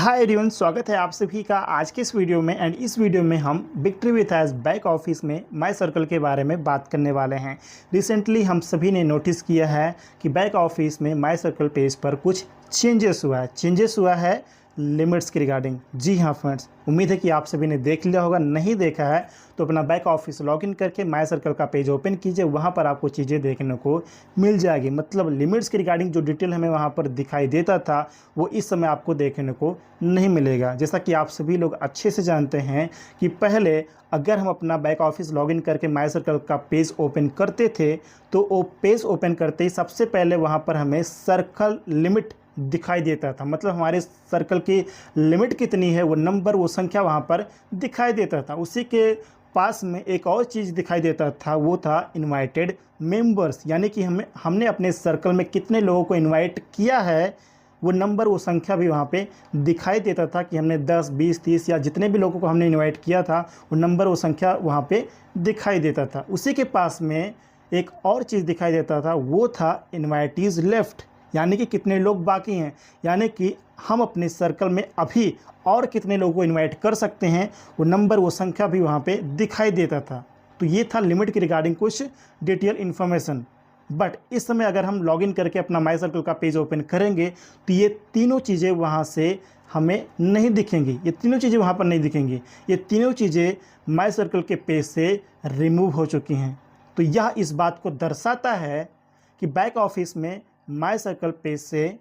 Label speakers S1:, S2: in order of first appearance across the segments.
S1: Hi everyone, स्वागत है आप सभी का आज के इस वीडियो में। एंड इस वीडियो में हम victory with edge back office में माई सर्कल के बारे में बात करने वाले हैं। रिसेंटली हम सभी ने नोटिस किया है कि बैक ऑफिस में माई सर्कल पेज पर कुछ चेंजेस हुआ है लिमिट्स के रिगार्डिंग। जी हाँ फ्रेंड्स, उम्मीद है कि आप सभी ने देख लिया होगा। नहीं देखा है तो अपना बैक ऑफिस लॉगिन करके माई सर्कल का पेज ओपन कीजिए, वहाँ पर आपको चीज़ें देखने को मिल जाएगी। मतलब लिमिट्स के रिगार्डिंग जो डिटेल हमें वहाँ पर दिखाई देता था वो इस समय आपको देखने को नहीं मिलेगा। जैसा कि आप सभी लोग अच्छे से जानते हैं कि पहले अगर हम अपना बैक ऑफिस लॉगिन करके माई सर्कल का पेज ओपन करते थे तो वो पेज ओपन करते ही सबसे पहले वहाँ पर हमें सर्कल लिमिट दिखाई देता था। मतलब हमारे सर्कल की लिमिट कितनी है वो नंबर, वो संख्या वहाँ पर दिखाई देता था। उसी के पास में एक और चीज़ दिखाई देता था, वो था इनवाइटेड मेंबर्स। यानी कि हमने अपने सर्कल में कितने लोगों को इनवाइट किया है वो नंबर, वो संख्या भी वहाँ पे दिखाई देता था कि हमने 10, 20, 30 या जितने भी लोगों को हमने इनवाइट किया था वो नंबर, वो संख्या वहाँ पे दिखाई देता था। उसी के पास में एक और चीज़ दिखाई देता था, वो था इनवाइटीज़ लेफ्ट। यानी कि कितने लोग बाकी हैं, यानी कि हम अपने सर्कल में अभी और कितने लोगों को इनवाइट कर सकते हैं, वो नंबर, वो संख्या भी वहाँ पे दिखाई देता था। तो ये था लिमिट के रिगार्डिंग कुछ डिटेल इन्फॉर्मेशन। बट इस समय अगर हम लॉगिन करके अपना माई सर्कल का पेज ओपन करेंगे तो ये तीनों चीज़ें वहाँ से हमें नहीं दिखेंगी। ये तीनों चीज़ें वहाँ पर नहीं दिखेंगी। ये तीनों चीज़ें माई सर्कल के पेज से रिमूव हो चुकी हैं। तो यह इस बात को दर्शाता है कि बैक ऑफिस में माई सर्कल पेज से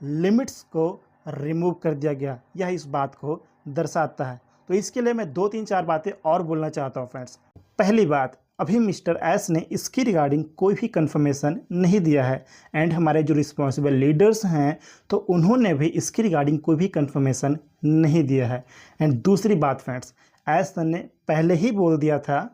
S1: लिमिट्स को रिमूव कर दिया गया। यह इस बात को दर्शाता है। तो इसके लिए मैं 2-3-4 बातें और बोलना चाहता हूँ फ्रेंड्स। पहली बात, अभी मिस्टर एस ने इसकी रिगार्डिंग कोई भी कंफर्मेशन नहीं दिया है। एंड हमारे जो रिस्पॉन्सिबल लीडर्स हैं तो उन्होंने भी इसकी रिगार्डिंग कोई भी कंफर्मेशन नहीं दिया है। एंड दूसरी बात फ्रेंड्स, एस ने पहले ही बोल दिया था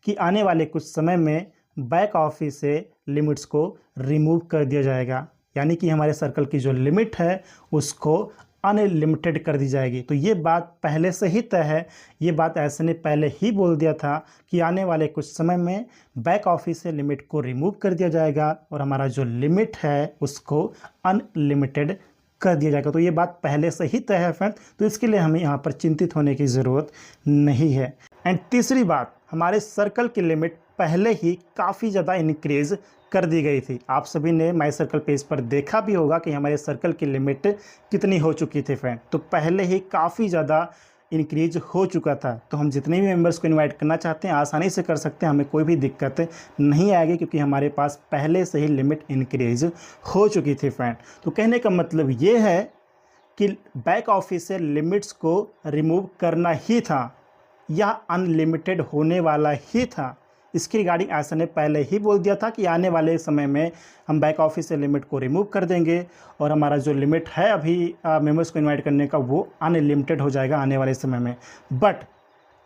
S1: कि आने वाले कुछ समय में बैक ऑफिस से लिमिट्स को रिमूव कर दिया जाएगा। यानी कि हमारे सर्कल की जो लिमिट है उसको अनलिमिटेड कर दी जाएगी। तो ये बात पहले से ही तय है। ये बात ऐसे ने पहले ही बोल दिया था कि आने वाले कुछ समय में बैक ऑफिस से लिमिट को रिमूव कर दिया जाएगा और हमारा जो लिमिट है उसको अनलिमिटेड कर दिया जाएगा। तो ये बात पहले से ही तय है फ्रेंड। तो इसके लिए हमें यहाँ पर चिंतित होने की ज़रूरत नहीं है। एंड तीसरी बात, हमारे सर्कल की लिमिट पहले ही काफ़ी ज़्यादा इंक्रीज़ कर दी गई थी। आप सभी ने माई सर्कल पेज पर देखा भी होगा कि हमारे सर्कल की लिमिट कितनी हो चुकी थी फ्रेंड। तो पहले ही काफ़ी ज़्यादा इंक्रीज हो चुका था। तो हम जितने भी मेंबर्स को इनवाइट करना चाहते हैं आसानी से कर सकते हैं, हमें कोई भी दिक्कत नहीं आएगी क्योंकि हमारे पास पहले से ही लिमिट इंक्रीज हो चुकी थी फ्रेंड। तो कहने का मतलब ये है कि बैक ऑफिस से लिमिट्स को रिमूव करना ही था या अनलिमिटेड होने वाला ही था। इसकी रिगार्डिंग ऐसा ने पहले ही बोल दिया था कि आने वाले समय में हम बैक ऑफिस से लिमिट को रिमूव कर देंगे और हमारा जो लिमिट है अभी मेंबर्स को इनवाइट करने का वो अनलिमिटेड हो जाएगा आने वाले समय में। बट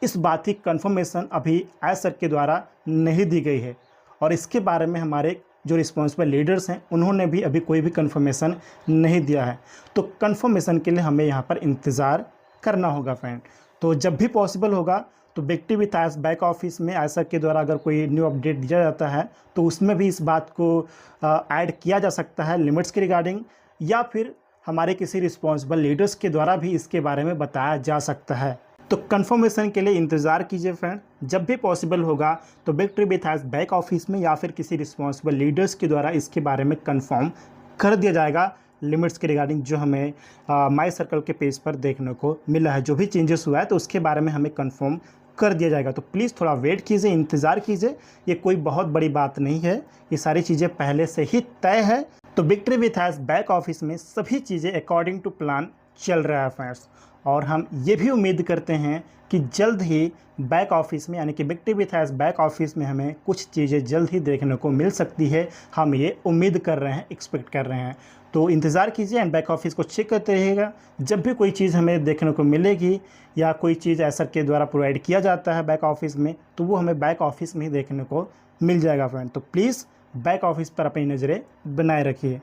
S1: इस बात की कंफर्मेशन अभी एस सर के द्वारा नहीं दी गई है और इसके बारे में हमारे जो रिस्पॉन्सिबल लीडर्स हैं उन्होंने भी अभी कोई भी कंफर्मेशन नहीं दिया है। तो कंफर्मेशन के लिए हमें यहाँ पर इंतज़ार करना होगा फ्रेंड। तो जब भी पॉसिबल होगा तो victory with edge back office में ऐसा के द्वारा अगर कोई न्यू अपडेट दिया जाता है तो उसमें भी इस बात को ऐड किया जा सकता है लिमिट्स के रिगार्डिंग, या फिर हमारे किसी रिस्पॉन्सिबल लीडर्स के द्वारा भी इसके बारे में बताया जा सकता है। तो कंफर्मेशन के लिए इंतज़ार कीजिए फ्रेंड। जब भी पॉसिबल होगा तो victory with edge back office में या फिर किसी रिस्पॉन्सिबल लीडर्स के द्वारा इसके बारे में कंफर्म कर दिया जाएगा लिमिट्स के रिगार्डिंग जो हमें माई सर्कल के पेज पर देखने को मिला है। जो भी चेंजेस हुआ है तो उसके बारे में हमें कंफर्म कर दिया जाएगा। तो प्लीज़ थोड़ा वेट कीजिए, इंतज़ार कीजिए। ये कोई बहुत बड़ी बात नहीं है, ये सारी चीज़ें पहले से ही तय है। तो victory with edge back office में सभी चीज़ें अकॉर्डिंग टू प्लान चल रहा है फ्रेंड्स। और हम ये भी उम्मीद करते हैं कि जल्द ही बैक ऑफिस में यानी कि victory with edge back office में हमें कुछ चीज़ें जल्द ही देखने को मिल सकती है। हम ये उम्मीद कर रहे हैं, एक्सपेक्ट कर रहे हैं। तो इंतज़ार कीजिए एंड बैक ऑफिस को चेक करते रहिएगा। जब भी कोई चीज़ हमें देखने को मिलेगी या कोई चीज़ एस सर के द्वारा प्रोवाइड किया जाता है बैक ऑफिस में तो वो हमें बैक ऑफिस में ही देखने को मिल जाएगा फ्रेंड। तो प्लीज़ बैक ऑफिस पर अपनी नज़रें बनाए रखिए।